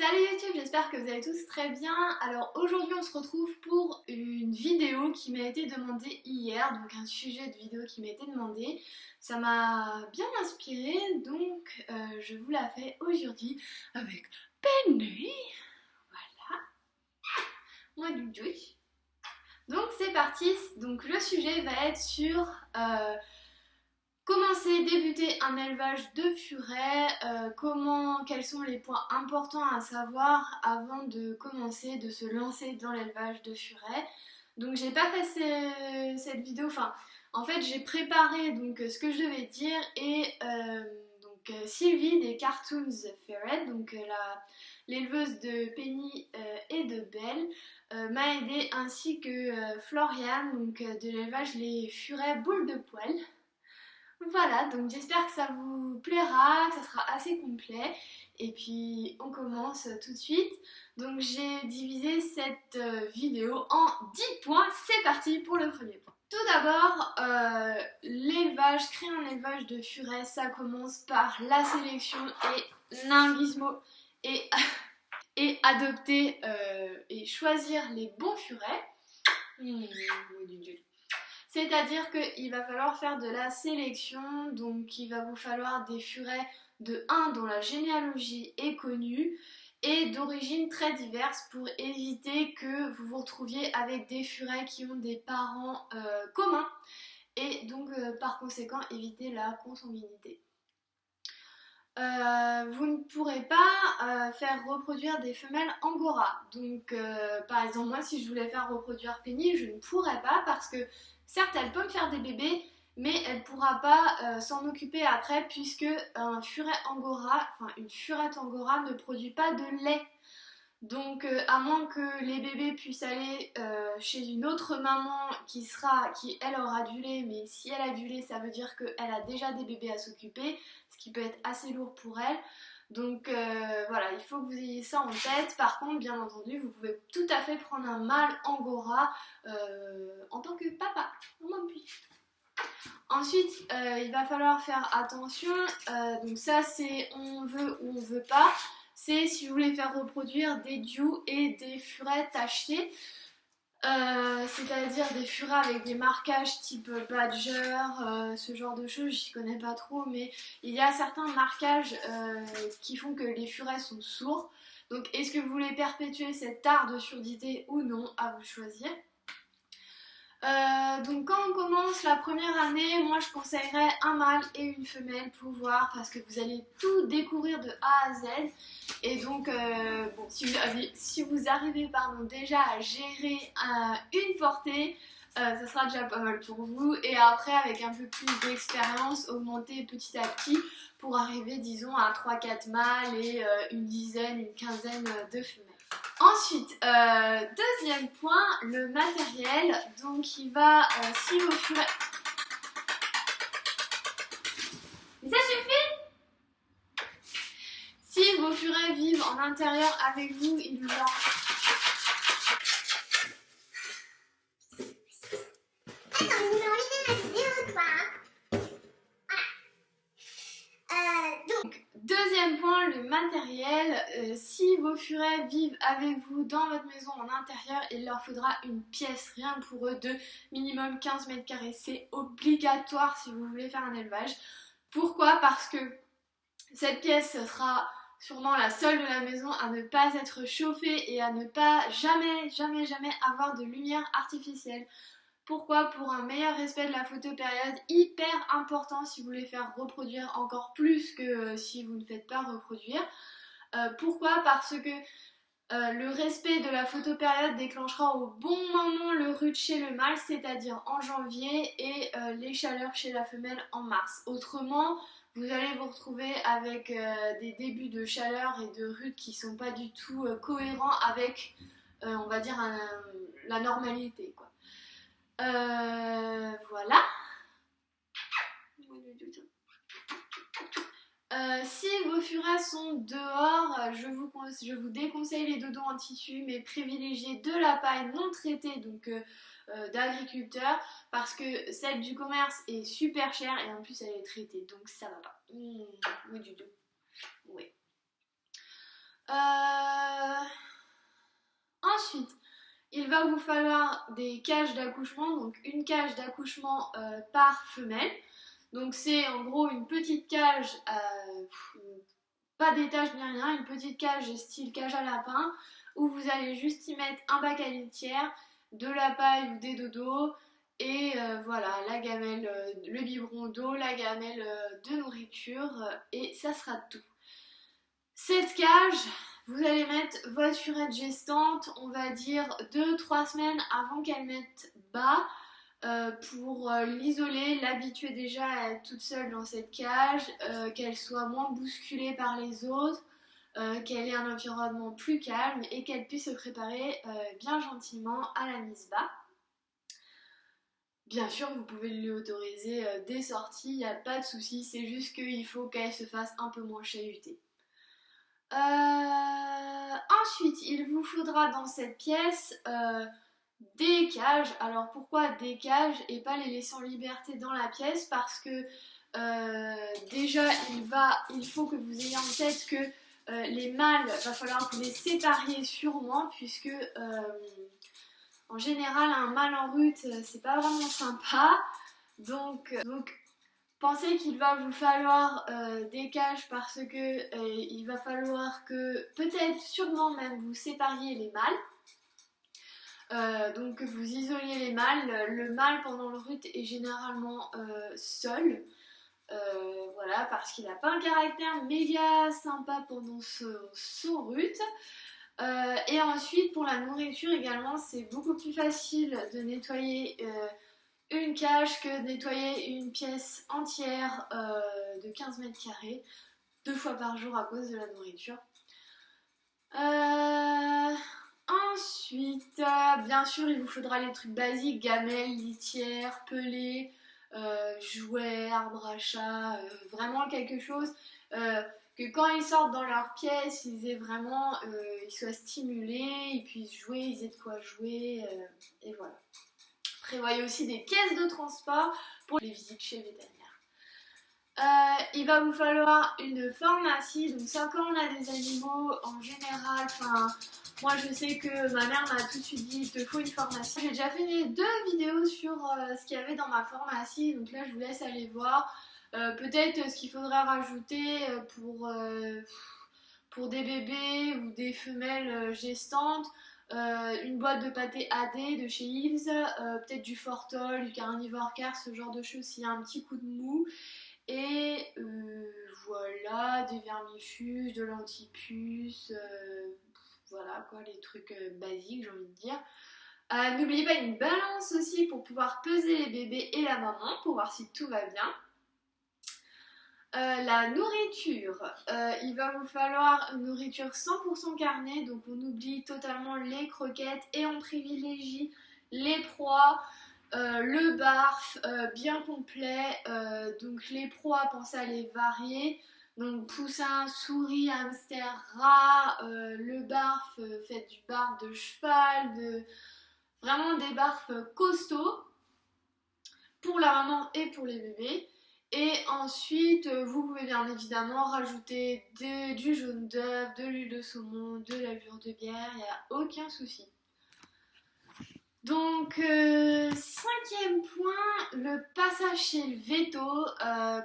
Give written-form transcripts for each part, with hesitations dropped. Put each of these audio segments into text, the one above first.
Salut YouTube, j'espère que vous allez tous très bien. Alors aujourd'hui on se retrouve pour une vidéo qui m'a été demandée hier, donc un sujet de vidéo qui m'a été demandé. Ça m'a bien inspiré, donc je vous la fais aujourd'hui avec Penny. Voilà, moi du juice. Donc c'est parti, donc le sujet va être sur débuter un élevage de furets, quels sont les points importants à savoir avant de commencer, de se lancer dans l'élevage de furets. Donc j'ai pas fait cette vidéo, en fait j'ai préparé donc ce que je devais dire et Sylvie des Cartoons Ferret, donc l'éleveuse de Penny et de Belle, m'a aidée, ainsi que Floriane, donc de l'élevage Les Furets Boules de Poil. Voilà, donc j'espère que ça vous plaira, que ça sera assez complet. Et puis on commence tout de suite. Donc j'ai divisé cette vidéo en 10 points. C'est parti pour le premier point. Tout d'abord, l'élevage, créer un élevage de furets, ça commence par la sélection et linguismo et adopter et choisir les bons furets. C'est-à-dire qu'il va falloir faire de la sélection, donc il va vous falloir des furets de 1 dont la généalogie est connue et d'origines très diverses pour éviter que vous vous retrouviez avec des furets qui ont des parents communs et donc par conséquent éviter la consanguinité. Vous ne pourrez pas faire reproduire des femelles angora. Donc par exemple moi si je voulais faire reproduire Penny, je ne pourrais pas parce que certes elle peut me faire des bébés mais elle ne pourra pas s'en occuper après puisque un furet angora, une furette angora ne produit pas de lait. Donc à moins que les bébés puissent aller chez une autre maman qui elle aura du lait, mais si elle a du lait ça veut dire qu'elle a déjà des bébés à s'occuper, ce qui peut être assez lourd pour elle. Donc voilà, il faut que vous ayez ça en tête. Par contre, bien entendu, vous pouvez tout à fait prendre un mâle angora en tant que papa. Ensuite, il va falloir faire attention, donc ça c'est on veut ou on veut pas. C'est si vous voulez faire reproduire des dew et des furets tachetés, c'est-à-dire des furets avec des marquages type badger, ce genre de choses, j'y connais pas trop, mais il y a certains marquages qui font que les furets sont sourds. Donc est-ce que vous voulez perpétuer cet art de surdité ou non, à vous choisir. Donc quand on commence la première année, moi je conseillerais un mâle et une femelle pour voir, parce que vous allez tout découvrir de A à Z. Et donc bon, si vous arrivez déjà à gérer une portée, ça sera déjà pas mal pour vous. Et après avec un peu plus d'expérience, augmenter petit à petit pour arriver disons à 3-4 mâles et une quinzaine de femelles. Ensuite, deuxième point, le matériel. Donc il va, si vos furets... Mais ça suffit! Si vos furets vivent en intérieur avec vous, il leur... Deuxième point, le matériel. Si vos furets vivent avec vous dans votre maison en intérieur, il leur faudra une pièce, rien pour eux, de minimum 15 mètres carrés. C'est obligatoire si vous voulez faire un élevage. Pourquoi? Parce que cette pièce sera sûrement la seule de la maison à ne pas être chauffée et à ne pas jamais avoir de lumière artificielle. Pourquoi? Pour un meilleur respect de la photopériode, hyper important si vous voulez faire reproduire encore plus que si vous ne faites pas reproduire. Pourquoi? Parce que le respect de la photopériode déclenchera au bon moment le rut chez le mâle, c'est-à-dire en janvier, et les chaleurs chez la femelle en mars. Autrement, vous allez vous retrouver avec des débuts de chaleur et de rut qui ne sont pas du tout cohérents avec, on va dire, la normalité, quoi. Voilà. Si vos furets sont dehors, je vous déconseille les dodos en tissu, mais privilégiez de la paille non traitée, donc d'agriculteur, parce que celle du commerce est super chère et en plus elle est traitée, donc ça va pas. Oui, du tout. Oui. Ensuite, il va vous falloir des cages d'accouchement, donc une cage d'accouchement par femelle. Donc c'est en gros une petite cage, pas d'étage ni rien, une petite cage style cage à lapin, où vous allez juste y mettre un bac à litière, de la paille ou des dodos, et voilà, la gamelle, le biberon d'eau, la gamelle de nourriture, et ça sera tout. Cette cage, vous allez mettre votre furette gestante, on va dire 2-3 semaines avant qu'elle mette bas, pour l'isoler, l'habituer déjà à être toute seule dans cette cage, qu'elle soit moins bousculée par les autres, qu'elle ait un environnement plus calme et qu'elle puisse se préparer bien gentiment à la mise bas. Bien sûr, vous pouvez lui autoriser des sorties, il n'y a pas de souci, c'est juste qu'il faut qu'elle se fasse un peu moins chahuter. Ensuite, il vous faudra dans cette pièce des cages. Alors pourquoi des cages et pas les laisser en liberté dans la pièce? Parce que déjà il faut que vous ayez en tête que les mâles, va falloir que vous les sépariez sûrement, puisque en général un mâle en rut c'est pas vraiment sympa. Donc pensez qu'il va vous falloir des cages parce que il va falloir que peut-être sûrement même vous sépariez les mâles. Donc que vous isoliez les mâles. Le mâle pendant le rut est généralement seul, voilà, parce qu'il n'a pas un caractère méga sympa pendant son rut. Et ensuite pour la nourriture également, c'est beaucoup plus facile de nettoyer une cage que de nettoyer une pièce entière de 15 mètres carrés 2 fois par jour à cause de la nourriture. Ensuite, bien sûr, il vous faudra les trucs basiques, gamelle, litière, pelée, jouets, arbre à chat, vraiment quelque chose que quand ils sortent dans leur pièce, ils soient stimulés, ils puissent jouer, ils aient de quoi jouer, et voilà. Prévoyez aussi des caisses de transport pour les visites chez le vétérinaire. Il va vous falloir une pharmacie, donc ça quand on a des animaux en général, moi je sais que ma mère m'a tout de suite dit il te faut une pharmacie. J'ai déjà fait 2 vidéos sur ce qu'il y avait dans ma pharmacie, donc là je vous laisse aller voir. Peut-être ce qu'il faudra rajouter pour des bébés ou des femelles gestantes. Une boîte de pâté AD de chez Yves, peut-être du Fortol, du Carnivore Car, ce genre de choses s'il y a un petit coup de mou. Et voilà, des vermifuges, de l'antipuce, voilà quoi, les trucs basiques j'ai envie de dire. N'oubliez pas une balance aussi pour pouvoir peser les bébés et la maman pour voir si tout va bien. La nourriture, il va vous falloir une nourriture 100% carnée, donc on oublie totalement les croquettes et on privilégie les proies, le barf bien complet, donc les proies, pensez à les varier, donc poussin, souris, hamster, rat, le barf, faites du barf de cheval, vraiment des barfs costauds pour la maman et pour les bébés. Et ensuite, vous pouvez bien évidemment rajouter du jaune d'œuf, de l'huile de saumon, de la levure de bière, il n'y a aucun souci. Donc, 5e point, le passage chez le véto.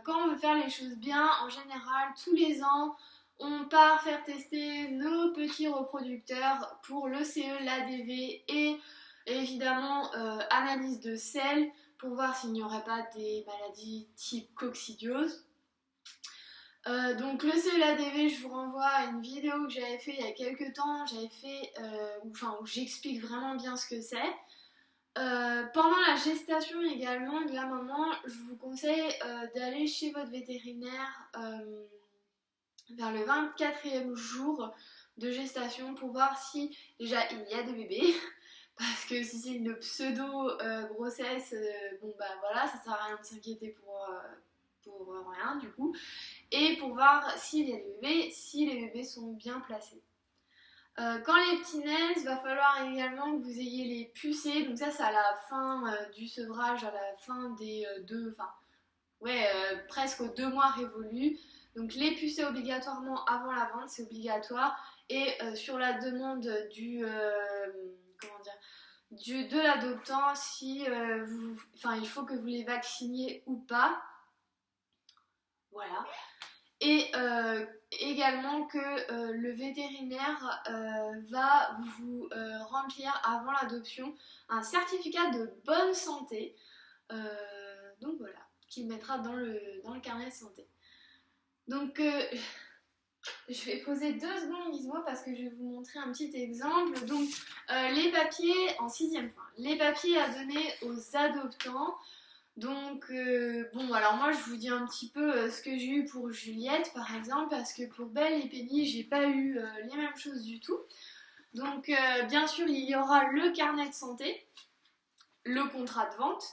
Quand on veut faire les choses bien, en général, tous les ans, on part faire tester nos petits reproducteurs pour le CE, l'ADV et évidemment analyse de sel pour voir s'il n'y aurait pas des maladies type coccidiose. Donc le CE, l'ADV, je vous renvoie à une vidéo que j'avais fait il y a quelques temps, où j'explique vraiment bien ce que c'est. Pendant la gestation également de la maman, je vous conseille d'aller chez votre vétérinaire vers le 24e jour de gestation pour voir si déjà il y a des bébés. Parce que si c'est une pseudo grossesse, bon bah voilà, ça sert à rien de s'inquiéter pour rien du coup. Et pour voir s'il y a des bébés, si les bébés sont bien placés. Quand les petits naissent, va falloir également que vous ayez les pucées, donc ça c'est à la fin du sevrage, à la fin des presque aux 2 mois révolus. Donc les pucer obligatoirement avant la vente, c'est obligatoire. Et sur la demande de l'adoptant, si il faut que vous les vacciniez ou pas. Voilà. Et également que le vétérinaire va vous remplir avant l'adoption un certificat de bonne santé. Donc voilà, qu'il mettra dans le carnet de santé. Donc je vais poser 2 secondes Gizmo parce que je vais vous montrer un petit exemple. Donc les papiers en 6e point. Les papiers à donner aux adoptants. Donc bon, alors moi je vous dis un petit peu ce que j'ai eu pour Juliette par exemple, parce que pour Belle et Penny j'ai pas eu les mêmes choses du tout. Donc bien sûr il y aura le carnet de santé, le contrat de vente,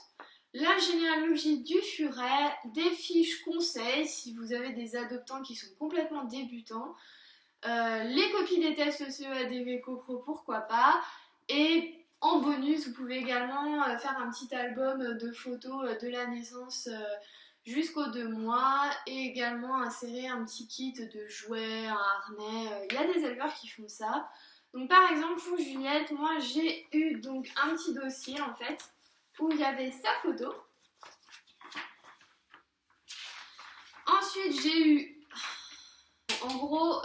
la généalogie du furet, des fiches conseils si vous avez des adoptants qui sont complètement débutants, les copies des tests CEADV CoPro pourquoi pas, et en bonus, vous pouvez également faire un petit album de photos de la naissance jusqu'aux 2 mois et également insérer un petit kit de jouets, un harnais. Il y a des éleveurs qui font ça. Donc par exemple pour Juliette, moi j'ai eu donc un petit dossier en fait où il y avait sa photo. Ensuite j'ai eu en gros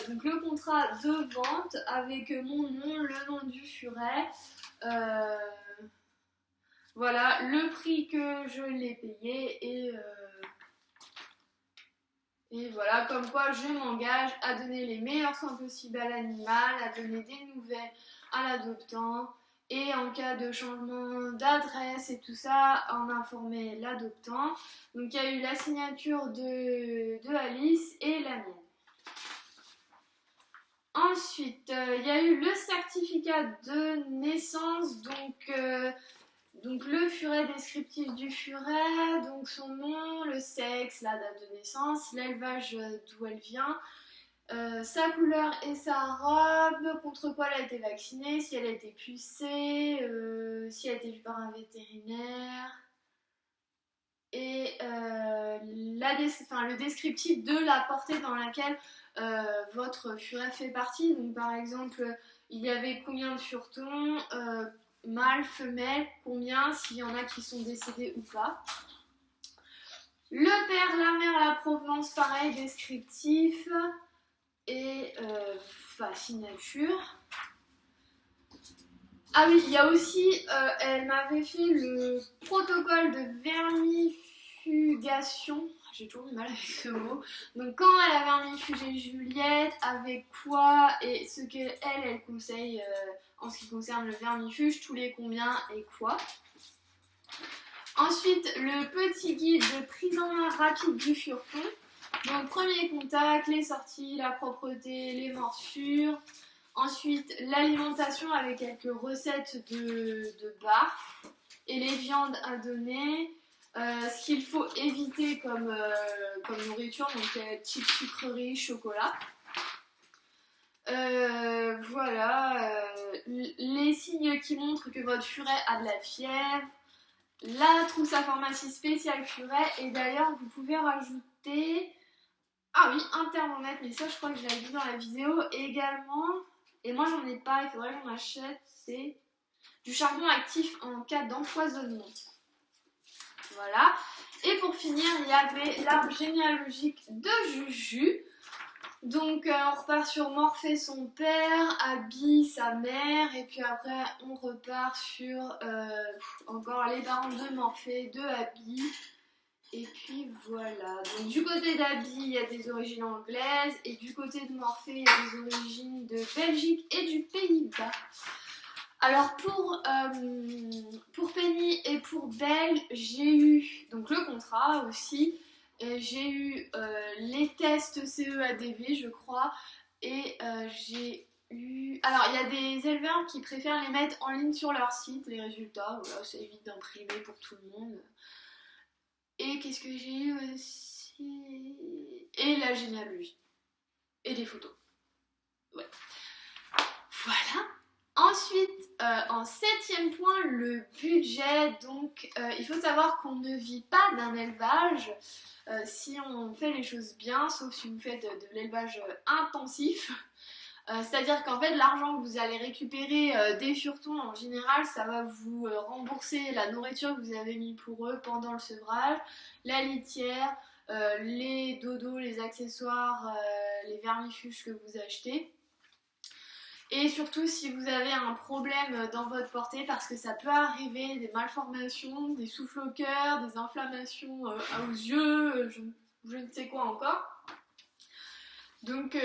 donc le contrat de vente avec mon nom, le nom du furet. Voilà le prix que je l'ai payé et voilà comme quoi je m'engage à donner les meilleurs soins possibles à l'animal, à donner des nouvelles à l'adoptant et en cas de changement d'adresse et tout ça, en informer l'adoptant. Donc il y a eu la signature de Alice et la mienne. Ensuite, il y a eu le certificat de naissance, donc le furet descriptif du furet, donc son nom, le sexe, la date de naissance, l'élevage d'où elle vient, sa couleur et sa robe, contre quoi elle a été vaccinée, si elle a été pucée, si elle a été vue par un vétérinaire, et le descriptif de la portée dans laquelle votre furet fait partie. Donc par exemple, il y avait combien de furetons, mâle, femelle, combien, s'il y en a qui sont décédés ou pas. Le père, la mère, la provenance, pareil, descriptif et signature. Ah oui, il y a aussi, elle m'avait fait le protocole de vermifugation. J'ai toujours du mal avec ce mot. Donc quand elle a vermifugé Juliette, avec quoi et ce qu'elle conseille en ce qui concerne le vermifuge, tous les combien et quoi. Ensuite, le petit guide de prise en main rapide du fureton. Donc premier contact, les sorties, la propreté, les morsures. Ensuite, l'alimentation avec quelques recettes de barf et les viandes à donner. Ce qu'il faut éviter comme nourriture, donc type sucrerie, chocolat. Voilà, les signes qui montrent que votre furet a de la fièvre. La trousse à pharmacie spéciale furet. Et d'ailleurs, vous pouvez rajouter... Ah oui, un thermomètre, mais ça je crois que je l'avais vu dans la vidéo. Et également, et moi j'en ai pas, il faudrait qu'on achète, c'est du charbon actif en cas d'empoisonnement. Voilà. Et pour finir, il y avait l'arbre généalogique de Juju. Donc on repart sur Morphée son père, Abby sa mère, et puis après on repart sur encore les parents de Morphée, de Abby. Et puis voilà, donc du côté d'Abby, il y a des origines anglaises, et du côté de Morphée, il y a des origines de Belgique et du Pays-Bas. Alors pour Penny et pour Belle, j'ai eu donc le contrat aussi, j'ai eu les tests CEADV je crois, et j'ai eu... Alors il y a des éleveurs qui préfèrent les mettre en ligne sur leur site, les résultats, voilà, ça évite d'imprimer pour tout le monde. Et qu'est-ce que j'ai eu aussi? Et la généalogie. Et des photos. Ouais. Voilà. Ensuite, Ensuite, en 7e point, le budget. Donc, il faut savoir qu'on ne vit pas d'un élevage si on fait les choses bien, sauf si vous faites de l'élevage intensif. C'est-à-dire qu'en fait, l'argent que vous allez récupérer des furetons, en général, ça va vous rembourser la nourriture que vous avez mis pour eux pendant le sevrage, la litière, les dodos, les accessoires, les vermifuges que vous achetez. Et surtout si vous avez un problème dans votre portée, parce que ça peut arriver, des malformations, des souffles au cœur, des inflammations aux yeux, je ne sais quoi encore. Donc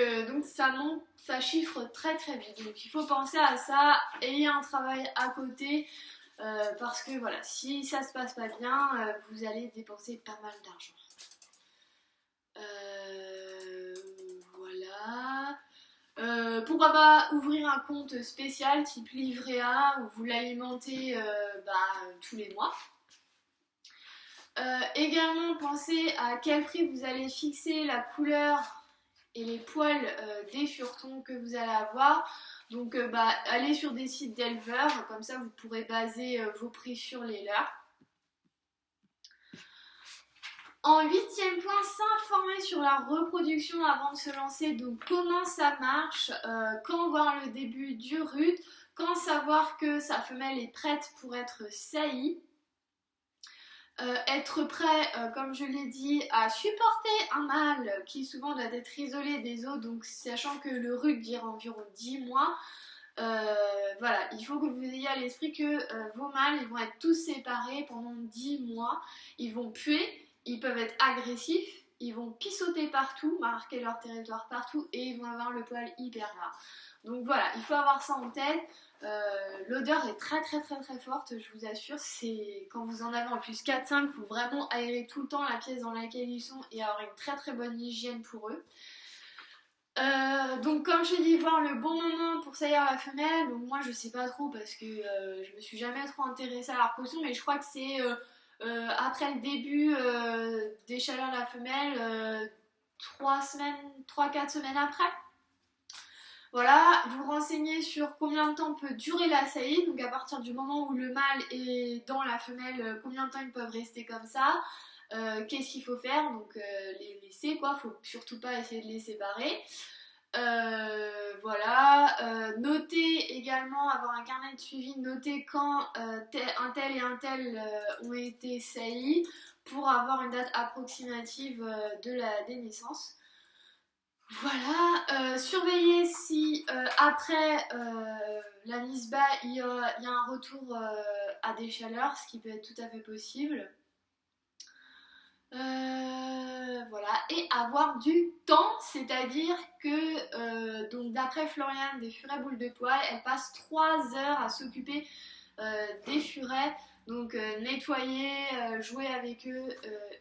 ça monte, ça chiffre très très vite. Donc il faut penser à ça, ayez un travail à côté, parce que voilà, si ça se passe pas bien, vous allez dépenser pas mal d'argent. Voilà. Pourquoi pas ouvrir un compte spécial type livret A où vous l'alimentez tous les mois. Également pensez à quel prix vous allez fixer la couleur et les poils des furetons que vous allez avoir. Donc allez sur des sites d'éleveurs, comme ça vous pourrez baser vos prix sur les leurs. En 8e point, s'informer sur la reproduction avant de se lancer. Donc comment ça marche, quand voir le début du RUT, quand savoir que sa femelle est prête pour être saillie. Être prêt, comme je l'ai dit, à supporter un mâle qui souvent doit être isolé des autres, donc sachant que le RUT dure environ 10 mois. Voilà, il faut que vous ayez à l'esprit que vos mâles ils vont être tous séparés pendant 10 mois, ils vont puer. Ils peuvent être agressifs, ils vont pissoter partout, marquer leur territoire partout et ils vont avoir le poil hyper ras. Donc voilà, il faut avoir ça en tête. L'odeur est très très très très forte, je vous assure. C'est quand vous en avez en plus 4-5, il faut vraiment aérer tout le temps la pièce dans laquelle ils sont et avoir une très très bonne hygiène pour eux. Donc comme je t'ai dit, voir le bon moment pour saillir la femelle. Donc moi je sais pas trop parce que je me suis jamais trop intéressée à la reproduction, mais je crois que c'est après le début des chaleurs de la femelle, 3-4 semaines après. Voilà, vous renseignez sur combien de temps peut durer la saillie, donc à partir du moment où le mâle est dans la femelle, combien de temps ils peuvent rester comme ça, qu'est-ce qu'il faut faire, donc les laisser quoi, faut surtout pas essayer de les séparer. Voilà, notez également, avoir un carnet de suivi, noter quand un tel et un tel ont été saillis pour avoir une date approximative des naissances. Voilà, surveillez si après la mise bas il y a un retour à des chaleurs, ce qui peut être tout à fait possible. Voilà, et avoir du temps, c'est-à-dire que donc d'après Floriane des furets boules de poil, elle passe 3 heures à s'occuper des furets, donc nettoyer, jouer avec eux,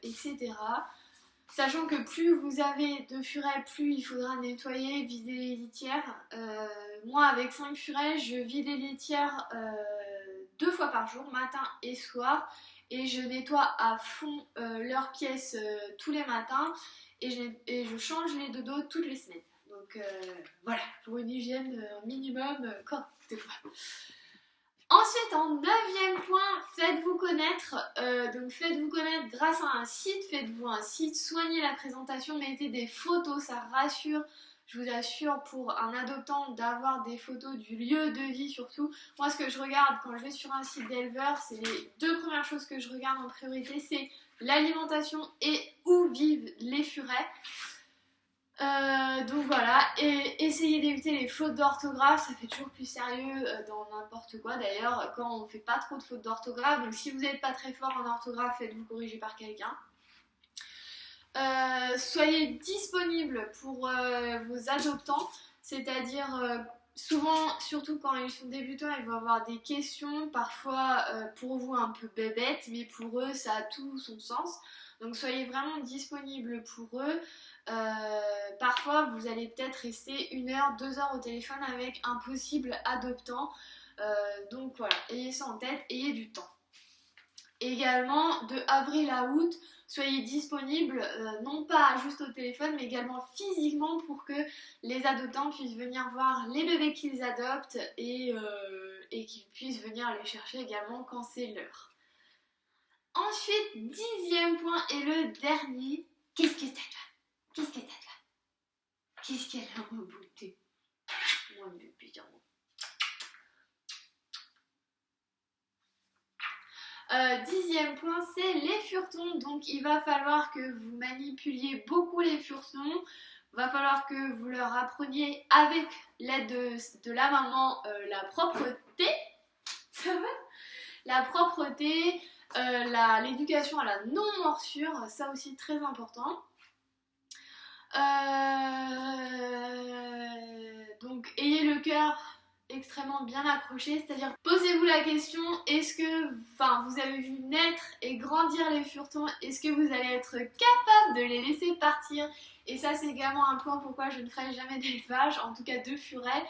etc. Sachant que plus vous avez de furets, plus il faudra nettoyer, vider les litières. Moi avec 5 furets, je vide les litières 2 fois par jour, matin et soir. Et je nettoie à fond leurs pièces tous les matins et je change les dodos toutes les semaines. Donc voilà, pour une hygiène minimum correcte. Ensuite, en 9e point, faites-vous connaître. Donc faites-vous connaître grâce à un site, faites-vous un site, soignez la présentation, mettez des photos, ça rassure. Je vous assure pour un adoptant d'avoir des photos du lieu de vie surtout. Moi ce que je regarde quand je vais sur un site d'éleveur, c'est les 2 premières choses que je regarde en priorité, c'est l'alimentation et où vivent les furets. Donc voilà, et essayez d'éviter les fautes d'orthographe, ça fait toujours plus sérieux dans n'importe quoi d'ailleurs quand on fait pas trop de fautes d'orthographe. Donc si vous n'êtes pas très fort en orthographe, faites-vous corriger par quelqu'un. Soyez disponible pour vos adoptants, c'est-à-dire souvent, surtout quand ils sont débutants, ils vont avoir des questions, parfois pour vous un peu bébêtes, mais pour eux ça a tout son sens. Donc soyez vraiment disponible pour eux. Parfois vous allez peut-être rester 1 heure, 2 heures au téléphone avec un possible adoptant. Donc voilà, ayez ça en tête, ayez du temps. Également, de avril à août, soyez disponibles, non pas juste au téléphone, mais également physiquement pour que les adoptants puissent venir voir les bébés qu'ils adoptent et qu'ils puissent venir les chercher également quand c'est l'heure. Ensuite, 10e point et le dernier, qu'est-ce que t'as là? Qu'est-ce que t'as là? Qu'est-ce qu'elle a en beauté? Mon bébé, 10e point, c'est les furetons. Donc il va falloir que vous manipuliez beaucoup les furetons. Il va falloir que vous leur appreniez avec l'aide de la maman la propreté. Ça va? La propreté, l'éducation à la non-morsure, ça aussi très important. Donc ayez le cœur extrêmement bien accroché, c'est-à-dire posez-vous la question, est-ce que vous avez vu naître et grandir les furetons, est-ce que vous allez être capable de les laisser partir? Et ça c'est également un point pourquoi je ne ferai jamais d'élevage, en tout cas de furets,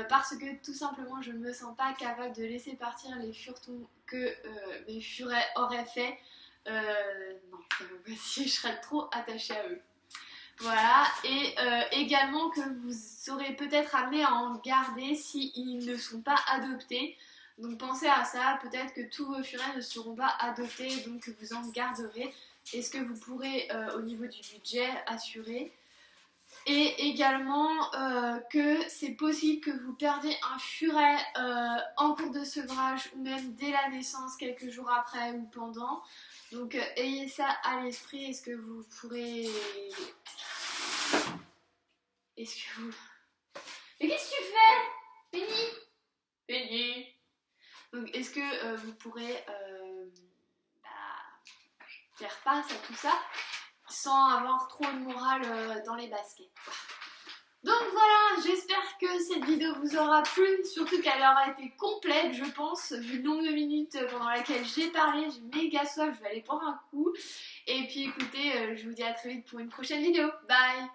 parce que tout simplement je ne me sens pas capable de laisser partir les furetons que mes furets auraient fait. Non, ça va pas, si je serais trop attachée à eux. Voilà, et également que vous serez peut-être amené à en garder s'ils ne sont pas adoptés. Donc pensez à ça, peut-être que tous vos furets ne seront pas adoptés, donc vous en garderez. Est-ce que vous pourrez, au niveau du budget, assurer? Et également que c'est possible que vous perdiez un furet en cours de sevrage ou même dès la naissance, quelques jours après ou pendant. Donc ayez ça à l'esprit, est-ce que vous pourrez... Est-ce que vous... Mais qu'est-ce que tu fais, Penny? Penny. Donc est-ce que vous pourrez faire face à tout ça sans avoir trop de morale dans les baskets? Donc voilà, j'espère que cette vidéo vous aura plu, surtout qu'elle aura été complète, je pense, vu le nombre de minutes pendant laquelle j'ai parlé. J'ai méga soif, je vais aller boire un coup. Et puis écoutez, je vous dis à très vite pour une prochaine vidéo. Bye!